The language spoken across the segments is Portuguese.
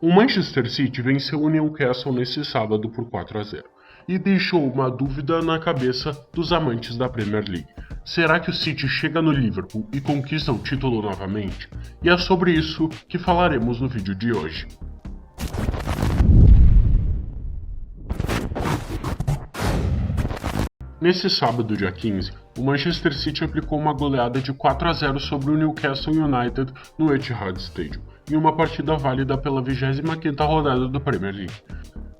O Manchester City venceu o Newcastle nesse sábado por 4-0 e deixou uma dúvida na cabeça dos amantes da Premier League. Será que o City chega no Liverpool e conquista o título novamente? E é sobre isso que falaremos no vídeo de hoje. Nesse sábado, dia 15, o Manchester City aplicou uma goleada de 4-0 sobre o Newcastle United no Etihad Stadium, em uma partida válida pela 25ª rodada da Premier League.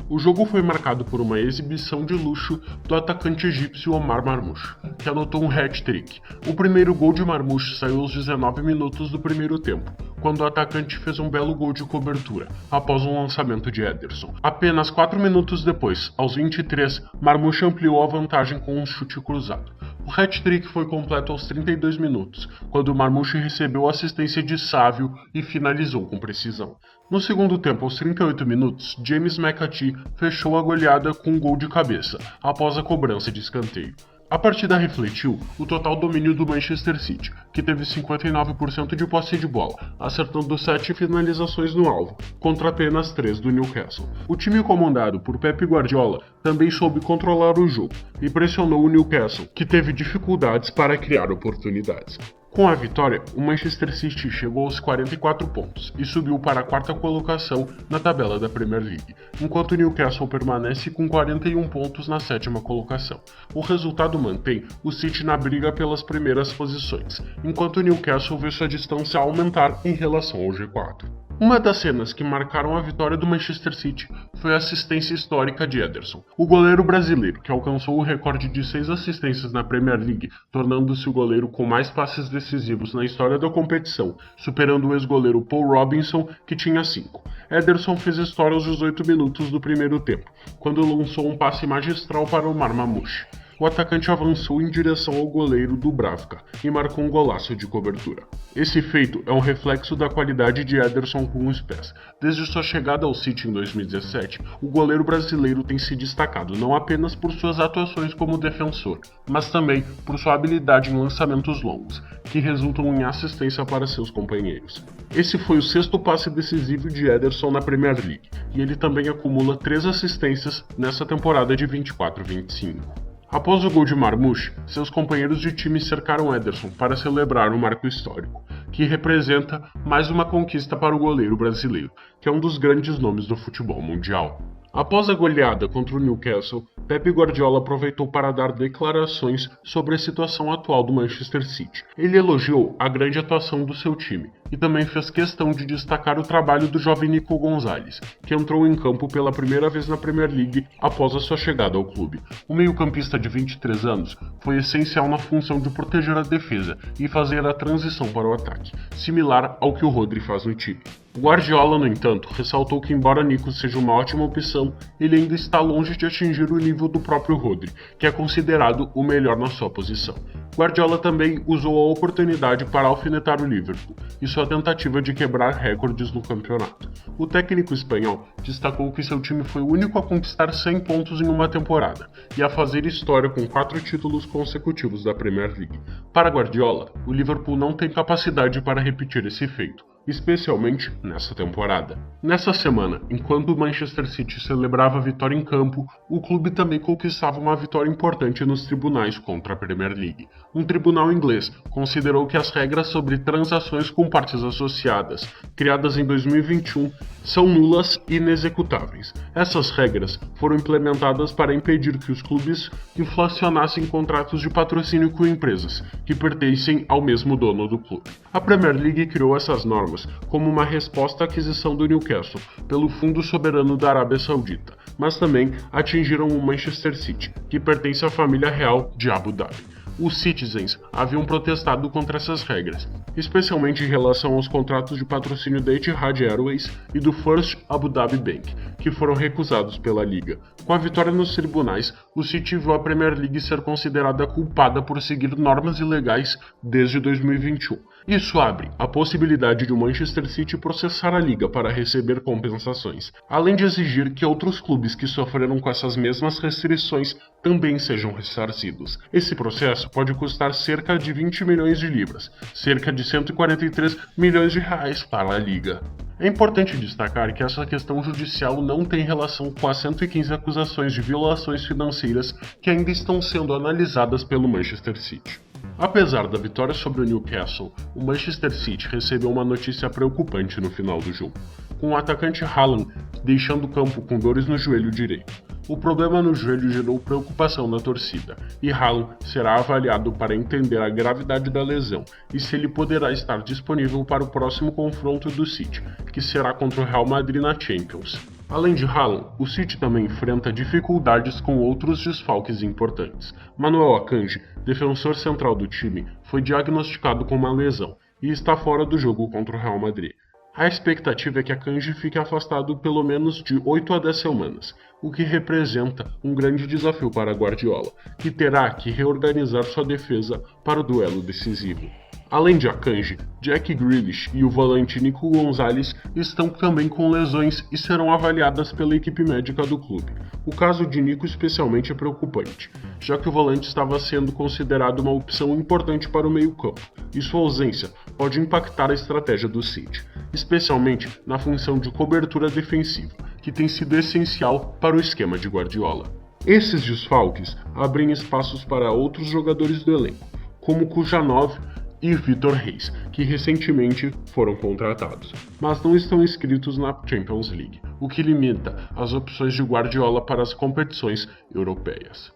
O jogo foi marcado por uma exibição de luxo do atacante egípcio Omar Marmoush, que anotou um hat-trick. O primeiro gol de Marmoush saiu aos 19 minutos do primeiro tempo, quando o atacante fez um belo gol de cobertura, após um lançamento de Ederson. Apenas 4 minutos depois, aos 23, Marmoush ampliou a vantagem com um chute cruzado. O hat-trick foi completo aos 32 minutos, quando Marmoush recebeu assistência de Sávio e finalizou com precisão. No segundo tempo, aos 38 minutos, James McAtee fechou a goleada com um gol de cabeça, após a cobrança de escanteio. A partida refletiu o total domínio do Manchester City, que teve 59% de posse de bola, acertando 7 finalizações no alvo, contra apenas 3 do Newcastle. O time comandado por Pep Guardiola também soube controlar o jogo e pressionou o Newcastle, que teve dificuldades para criar oportunidades. Com a vitória, o Manchester City chegou aos 44 pontos e subiu para a quarta colocação na tabela da Premier League, enquanto o Newcastle permanece com 41 pontos na sétima colocação. O resultado mantém o City na briga pelas primeiras posições, enquanto o Newcastle vê sua distância aumentar em relação ao G4. Uma das cenas que marcaram a vitória do Manchester City foi a assistência histórica de Ederson. O goleiro brasileiro, que alcançou o recorde de 6 assistências na Premier League, tornando-se o goleiro com mais passes decisivos na história da competição, superando o ex-goleiro Paul Robinson, que tinha 5. Ederson fez história aos 18 minutos do primeiro tempo, quando lançou um passe magistral para Omar Marmoush. O atacante avançou em direção ao goleiro Dubravka e marcou um golaço de cobertura. Esse feito é um reflexo da qualidade de Ederson com os pés. Desde sua chegada ao City em 2017, o goleiro brasileiro tem se destacado não apenas por suas atuações como defensor, mas também por sua habilidade em lançamentos longos, que resultam em assistência para seus companheiros. Esse foi o 6º passe decisivo de Ederson na Premier League, e ele também acumula 3 assistências nessa temporada de 24-25. Após o gol de Marmoush, seus companheiros de time cercaram Ederson para celebrar um marco histórico, que representa mais uma conquista para o goleiro brasileiro, que é um dos grandes nomes do futebol mundial. Após a goleada contra o Newcastle, Pep Guardiola aproveitou para dar declarações sobre a situação atual do Manchester City. Ele elogiou a grande atuação do seu time e também fez questão de destacar o trabalho do jovem Nico Gonzalez, que entrou em campo pela primeira vez na Premier League após a sua chegada ao clube. O meio-campista de 23 anos foi essencial na função de proteger a defesa e fazer a transição para o ataque, similar ao que o Rodri faz no time. Guardiola, no entanto, ressaltou que embora Nico seja uma ótima opção, ele ainda está longe de atingir o nível do próprio Rodri, que é considerado o melhor na sua posição. Guardiola também usou a oportunidade para alfinetar o Liverpool e sua tentativa de quebrar recordes no campeonato. O técnico espanhol destacou que seu time foi o único a conquistar 100 pontos em uma temporada e a fazer história com 4 títulos consecutivos da Premier League. Para Guardiola, o Liverpool não tem capacidade para repetir esse feito, especialmente nessa temporada. Nessa semana, enquanto o Manchester City celebrava a vitória em campo, o clube também conquistava uma vitória importante nos tribunais contra a Premier League. Um tribunal inglês considerou que as regras sobre transações com partes associadas, criadas em 2021, são nulas e inexecutáveis. Essas regras foram implementadas para impedir que os clubes inflacionassem contratos de patrocínio com empresas que pertencem ao mesmo dono do clube. A Premier League criou essas normas como uma resposta à aquisição do Newcastle pelo Fundo Soberano da Arábia Saudita, mas também atingiram o Manchester City, que pertence à família real de Abu Dhabi. Os Citizens haviam protestado contra essas regras, especialmente em relação aos contratos de patrocínio da Etihad Airways e do First Abu Dhabi Bank, que foram recusados pela Liga. Com a vitória nos tribunais, o City viu a Premier League ser considerada culpada por seguir normas ilegais desde 2021. Isso abre a possibilidade de o Manchester City processar a liga para receber compensações, além de exigir que outros clubes que sofreram com essas mesmas restrições também sejam ressarcidos. Esse processo pode custar cerca de 20 milhões de libras, cerca de 143 milhões de reais para a liga. É importante destacar que essa questão judicial não tem relação com as 115 acusações de violações financeiras que ainda estão sendo analisadas pelo Manchester City. Apesar da vitória sobre o Newcastle, o Manchester City recebeu uma notícia preocupante no final do jogo, com o atacante Haaland deixando o campo com dores no joelho direito. O problema no joelho gerou preocupação na torcida, e Haaland será avaliado para entender a gravidade da lesão e se ele poderá estar disponível para o próximo confronto do City, que será contra o Real Madrid na Champions. Além de Haaland, o City também enfrenta dificuldades com outros desfalques importantes. Manuel Akanji, defensor central do time, foi diagnosticado com uma lesão e está fora do jogo contra o Real Madrid. A expectativa é que Akanji fique afastado pelo menos de 8 a 10 semanas, o que representa um grande desafio para Guardiola, que terá que reorganizar sua defesa para o duelo decisivo. Além de Akanji, Jack Grealish e o volante Nico Gonzalez estão também com lesões e serão avaliadas pela equipe médica do clube. O caso de Nico especialmente é preocupante, já que o volante estava sendo considerado uma opção importante para o meio-campo, e sua ausência pode impactar a estratégia do City, especialmente na função de cobertura defensiva, que tem sido essencial para o esquema de Guardiola. Esses desfalques abrem espaços para outros jogadores do elenco, como Kujanov e Vitor Reis, que recentemente foram contratados, mas não estão inscritos na Champions League, o que limita as opções de Guardiola para as competições europeias.